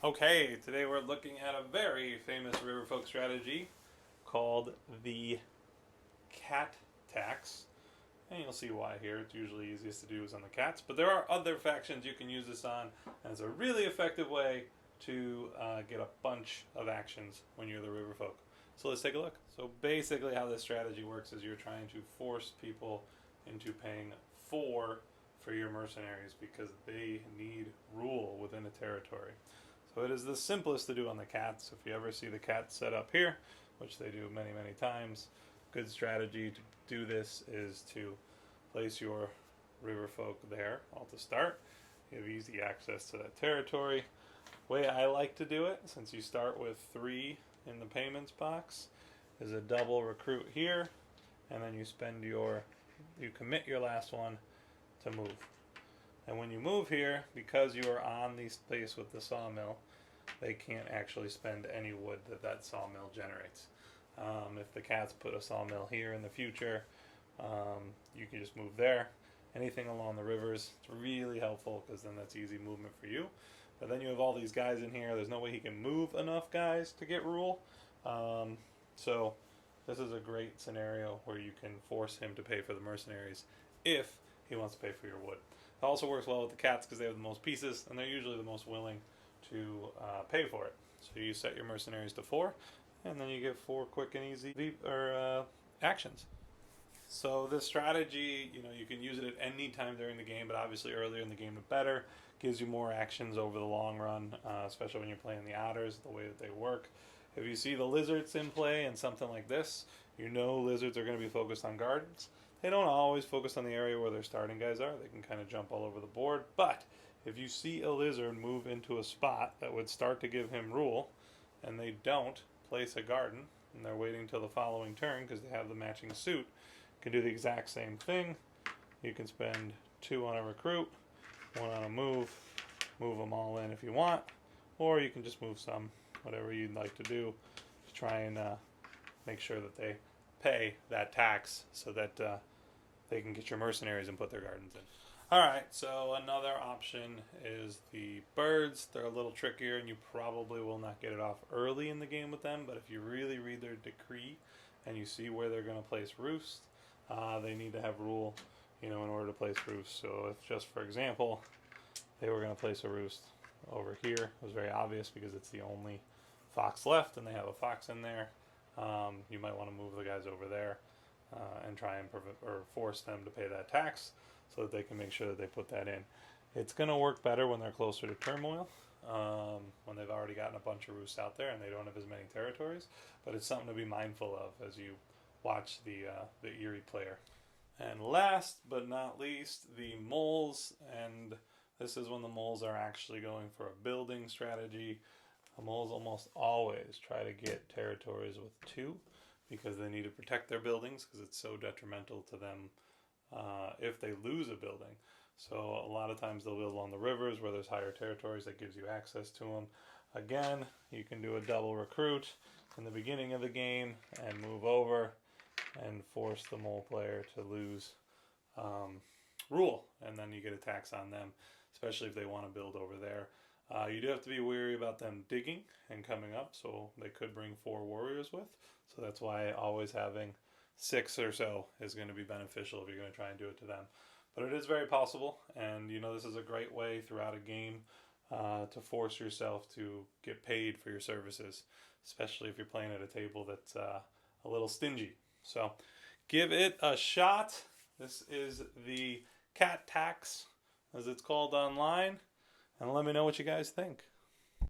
Okay, today we're looking at a very famous Riverfolk strategy called the cat tax. And you'll see why here. It's usually easiest to do is on the cats, but there are other factions you can use this on, and it's a really effective way to get a bunch of actions when you're the Riverfolk. So let's take a look. So basically how this strategy works is you're trying to force people into paying 4 for your mercenaries because they need rule within a territory. So it is the simplest to do on the cats. If you ever see the cats set up here, which they do many, many times, good strategy to do this is to place your Riverfolk there all to start. You have easy access to that territory. Way I like to do it, since you start with 3 in the payments box, is a double recruit here, and then you commit your last one to move. And when you move here, because you are on the space with the sawmill, they can't actually spend any wood that sawmill generates. If the cats put a sawmill here in the future, you can just move there. Anything along the rivers, it's really helpful because then that's easy movement for you. But then you have all these guys in here. There's no way he can move enough guys to get rule. So this is a great scenario where you can force him to pay for the mercenaries if he wants to pay for your wood. It also works well with the cats because they have the most pieces and they're usually the most willing to pay for it. So you set your mercenaries to 4, and then you get 4 quick and easy actions. So this strategy, you can use it at any time during the game, but obviously earlier in the game the better. Gives you more actions over the long run, especially when you're playing the Otters, the way that they work. If you see the lizards in play and something like this, lizards are going to be focused on gardens. They don't always focus on the area where their starting guys are. They can kind of jump all over the board, but if you see a lizard move into a spot that would start to give him rule, and they don't place a garden, and they're waiting till the following turn because they have the matching suit, you can do the exact same thing. You can spend 2 on a recruit, 1 on a move them all in if you want, or you can just move some, whatever you'd like to do, to try and make sure that they pay that tax so that they can get your mercenaries and put their gardens in. Alright, so another option is the birds. They're a little trickier and you probably will not get it off early in the game with them, but if you really read their decree and you see where they're going to place roost, they need to have rule, in order to place roost. So if just for example, they were going to place a roost over here, it was very obvious because it's the only fox left and they have a fox in there. You might want to move the guys over there and try and force them to pay that tax so that they can make sure that they put that in. It's going to work better when they're closer to turmoil, when they've already gotten a bunch of roosts out there and they don't have as many territories, but it's something to be mindful of as you watch the Erie player. And last but not least, the moles, and this is when the moles are actually going for a building strategy. The moles almost always try to get territories with 2 because they need to protect their buildings because it's so detrimental to them if they lose a building. So a lot of times they'll build along the rivers where there's higher territories that gives you access to them. Again, you can do a double recruit in the beginning of the game and move over and force the mole player to lose rule, and then you get a tax on them, especially if they want to build over there. You do have to be wary about them digging and coming up, so they could bring 4 warriors with. So that's why always having 6 or so is going to be beneficial if you're going to try and do it to them. But it is very possible, and this is a great way throughout a game to force yourself to get paid for your services, especially if you're playing at a table that's a little stingy. So give it a shot. This is the cat tax, as it's called online, and let me know what you guys think.